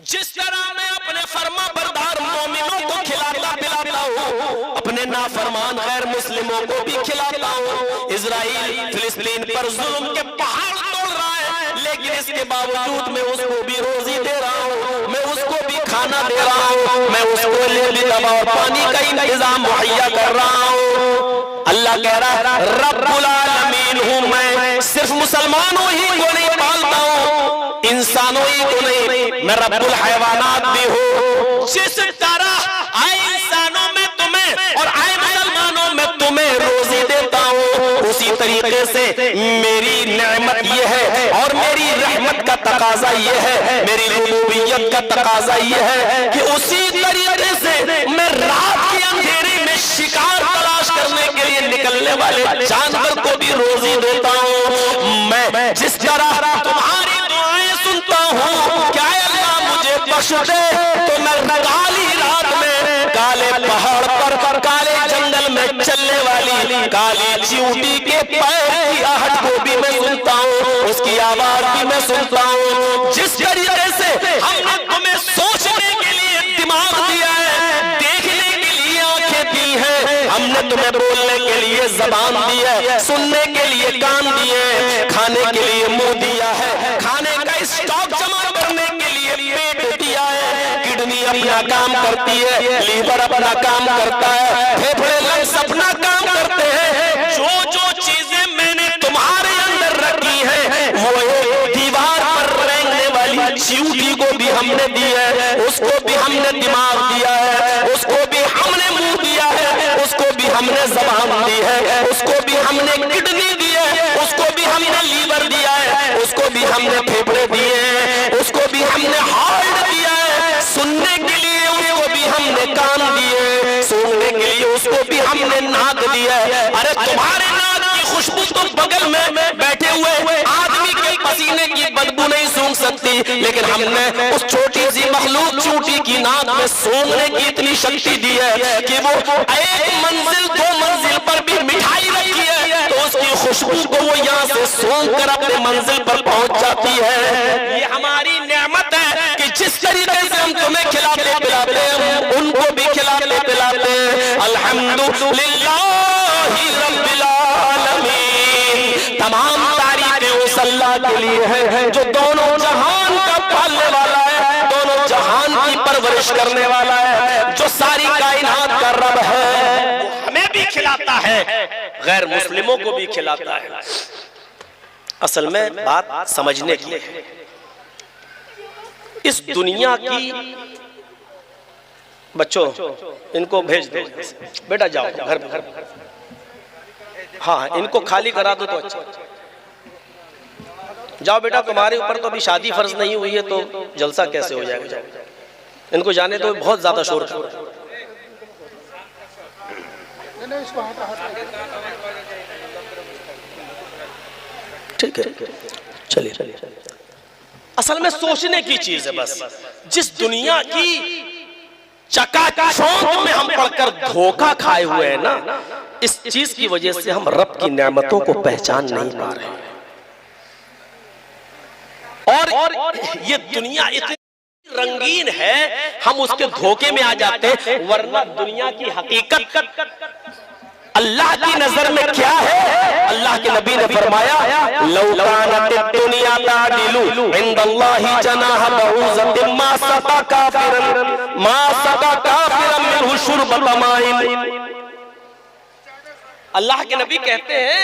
जिस तरह मैं अपने फर्मा बरदार मोमिनों को खिलाता पिलाता हूँ, अपने नाफरमान गैर मुस्लिमों को भी खिलाता हूँ। इजराइल फिलिस्तीन पर जुल्म के पहाड़ तोड़ रहा है, लेकिन इसके बावजूद मैं उसको भी रोजी दे रहा हूँ, मैं उसको भी खाना दे रहा हूँ, मैं उसको लिए दवा और पानी का इंतजाम मुहैया कर रहा हूँ। अल्लाह कह रहा है रब्बुल आलमीन हूँ मैं, सिर्फ मुसलमानों ही को नहीं पालता हूँ, इंसानों ही को नहीं, मैं रब्बुल हैवानात भी हूँ। जिस तरह आए इंसानों में तुम्हें और आए मुसलमानों में तुम्हें रोजी देता हूँ, उसी तरीके से मेरी नेमत ये है और मेरी रहमत का तकाजा ये है, मेरी रुबूबियत का तकाजा ये है कि उसी तरीके से मैं रात के अंधेरे में शिकार तलाश करने के लिए निकलने वाले जानवर को भी रोजी देता हूँ। मैं जिस तरह तुम्हारी दुआएं सुनता हूँ, क्या अल्लाह मुझे बख्श दे तो मैं काली रात में काले पहाड़ पर काले जंगल में चलने वाली काली चींटी के पैर की आहट को भी मैं सुनता हूँ, उसकी आवाज भी मैं सुनता हूँ। जिस तरीके से हमने तुम्हें सोचने के लिए दिमाग दिया है, देखने के लिए आंखें दी हैं, हमने तुम्हें बोलने के लिए जबान दी है, सुनने के लिए कान दिए, खाने के लिए मुंह दिया है, खाने का स्टॉक जमा करने के लिए पेट दिया है, किडनी अपना काम करती है, लीवर अपना काम करता है, फेफड़े लंग्स अपना काम करते हैं। जो जो चीजें मैंने तुम्हारे अंदर रखी है वो एक दीवार पर रेंगने वाली चींटी को भी हमने दी है, उसको भी हमने दिमाग दिया है, उसको भी हमने मुंह दिया है, उसको भी हमने जबान दी है, उसको भी हमने किडनी दी है, उसको भी हमने लीवर दिया है, उसको भी हमने फेफड़े दिए हैं, उसको भी हमने हार्ट दिया है, सुनने के लिए उसको भी हमने कान दिए, सूंघने के लिए उसको भी हमने नाक दिया है। अरे तुम्हारे नाक की खुशबू तो बगल में बैठे हुए आदमी के पसीने की बदबू नहीं सूंघ सकती, लेकिन हमने उस छोटी सी मखलूक चींटी की नाक में सूंघने की इतनी शक्ति दी है कि वो एक मंजिल दो मंजिल पर भी मिठाई रखी है तो उसकी खुशबू को वो यहाँ से सूंघ कर अपने मंजिल पर पहुंच जाती है। ये हमारी नेमत है कि जिस तरीके से हम तुम्हें खिलाते पिलाते हैं, उनको भी खिलाते पिलाते हैं। अल्हम्दुलिल्लाहि रब्बिल आलमीन। तमाम तारीफें उस अल्लाह के लिए है जो दोनों जहान का पालने वाला है, दोनों जहान की परवरिश करने वाला है, जो सारी कायनात का रब है, हमें भी खिलाता है, गैर मुस्लिमों को भी खिलाता है। असल में बात समझने की है, इस दुनिया की बच्चों इनको भेज दो, बेटा जाओ घर पे, हाँ इनको खाली करा दो तो अच्छा, जाओ बेटा, तुम्हारे ऊपर तो अभी शादी फर्ज नहीं हुई है तो जलसा कैसे हो जाएगा, इनको जाने दो, बहुत ज्यादा शोर कर रहा है। ठीक है चलिए, असल में सोचने की चीज है बस। जिस दुनिया की चकाचौंध में हम पढ़कर धोखा खाए हुए हैं ना, इस चीज की वजह से हम रब की नेमतों को पहचान नहीं पा रहे हैं। और ये दुनिया इतनी रंगीन है, हम उसके धोखे में आ जाते हैं, वरना दुनिया की हकीकत अल्लाह की नजर में क्या है। अल्लाह के नबी ने फरमाया लौ कानत दुनिया तादिलु इंदल्लाहि जनाह बऊज़तिन मा सका काफिरन मिनहु शुरबत माइन। अल्लाह के नबी कहते हैं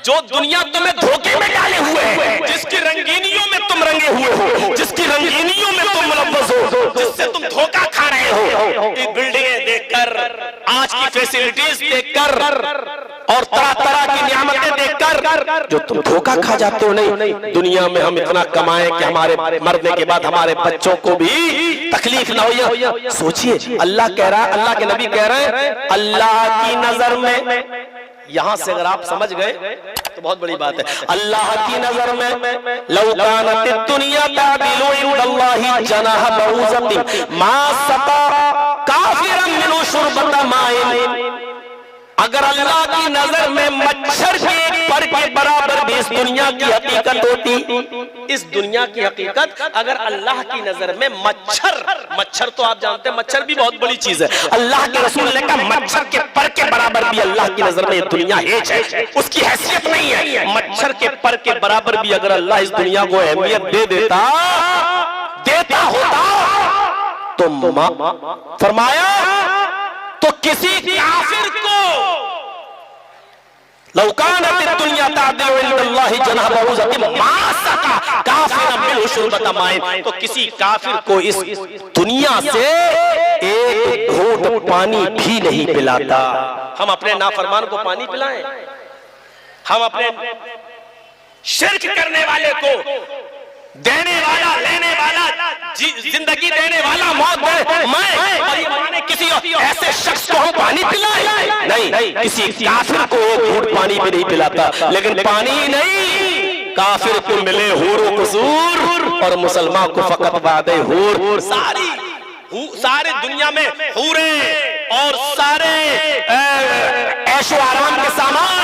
जो दुनिया तुम्हें धोखे में डाले हुए है, जिसकी रंगीनियों में तुम रंगे हुए हो, जिसकी रंगीनियों में तुम मुलव्वस हो, जिससे तुम धोखा खा रहे हो, ये बिल्डिंगें देखकर, आज की फैसिलिटीज देखकर और तरह तरह की नियामतें देखकर जो तुम धोखा खा जाते हो। नहीं, दुनिया में हम इतना कमाएं कि हमारे मरने के बाद हमारे बच्चों को भी तकलीफ ना हो। सोचिए, अल्लाह कह रहा है, अल्लाह के नबी कह रहे हैं अल्लाह की नजर में, यहां से अगर आप समझ गए तो बहुत बड़ी बात है। अल्लाह की नजर में लौ कानत दुनिया तादिलु इंदल्लाहि जनाह बऊज़तिन मा सका काफिरन मिनहु शुरबत माइन। अगर अल्लाह की नजर में मच्छर के एक पर के बराबर भी इस दुनिया की हकीकत होती, इस दुनिया की हकीकत अगर अल्लाह की नजर में मच्छर तो आप जानते हैं मच्छर भी बहुत बड़ी चीज है। अल्लाह के रसूल ने कहा मच्छर के पर के बराबर भी अल्लाह की नजर में ये दुनिया हेज है, उसकी हैसियत नहीं है। मच्छर के पर के बराबर भी अगर अल्लाह इस दुनिया को अहमियत दे देता होता तो फरमाया तो किसी काफिर को लौकानत दुनिया तादिलु इल्लल्लाहि जनाह बऊज़तिन मा सका काफिरन मिन शुरबत माइन, तो किसी काफिर को इस दुनिया से एक घूंट पानी भी नहीं पिलाता। हम अपने नाफरमान को पानी पिलाएं? हम अपने शिर्क करने वाले को देने वाला, लेने वाला, जिंदगी देने वाला, मौत मैं किसी ऐसे शख्स को हम पानी पिलाएं? नहीं, किसी काफिर को एक घूंट पानी भी नहीं पिलाता। लेकिन पानी ही नहीं, काफिर को मिले हूर कुसूर और मुसलमान को फकत वादे हूर। सारे दुनिया में हूरे और सारे ऐशो आराम के सामान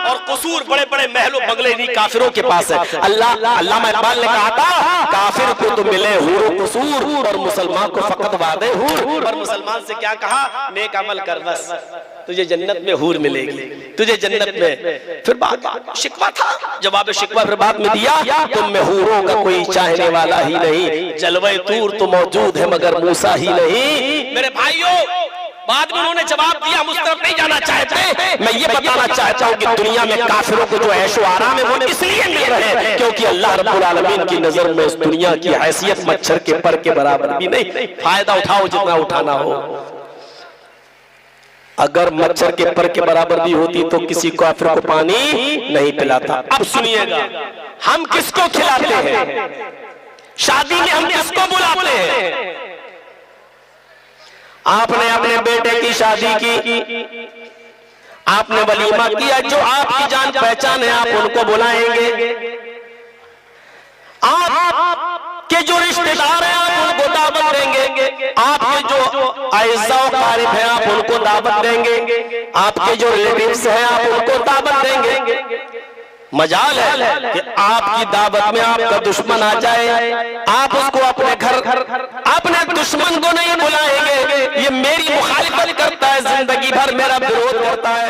और कसूर, बड़े बड़े महलों बंगले नहीं काफिरों के पास है। अल्लामा इकबाल ने कहा था काफिर को तो मिले हूर कसूर और मुसलमान को फकत वादे हूर। और मुसलमान से क्या कहा? नेक अमल कर बस, तुझे जन्नत में हूर मिलेगी, तुझे जन्नत में। फिर बात शिकवा था, जवाब शिकवा फिर बाद में दिया, तुम में हूरों का कोई चाहने वाला ही नहीं, जलवे तूर तो मौजूद है मगर मूसा ही नहीं। मेरे भाइयों, बाद में उन्होंने जवाब दिया, हम उस तरफ नहीं जाना चाहते। मैं ये बताना चाहता हूँ कि दुनिया में काफिरों को जो ऐशो आराम है वो इसलिए मिल रहे हैं क्योंकि अल्लाह रब्बुल आलमीन की नजर में इस दुनिया की हैसियत मच्छर के पर के बराबर भी नहीं। फायदा उठाओ जितना उठाना हो। अगर मच्छर के पर के बराबर भी होती तो किसी काफिर को पानी नहीं पिलाता। अब सुनिएगा, हम किसको खिलाते हैं? शादी में हम किसको बुलाते हैं? आपने अपने बेटे की शादी की, आपने वलीमा किया, जो आपकी जान पहचान है आप उनको बुलाएंगे। आपके जो रिश्तेदार हैं आप उनको दावत देंगे। आपके जो आइज़ा व क़ारिब हैं आप उनको दावत देंगे। आपके जो रिलेटिव्स हैं आप उनको दावत देंगे। मजाल है कि आपकी दावत में आपका दुश्मन आ जाए, आप उसको अपने घर, अपने दुश्मन को नहीं बुलाएंगे। ये मेरी मुखालिफत करता है, जिंदगी भर मेरा विरोध करता है।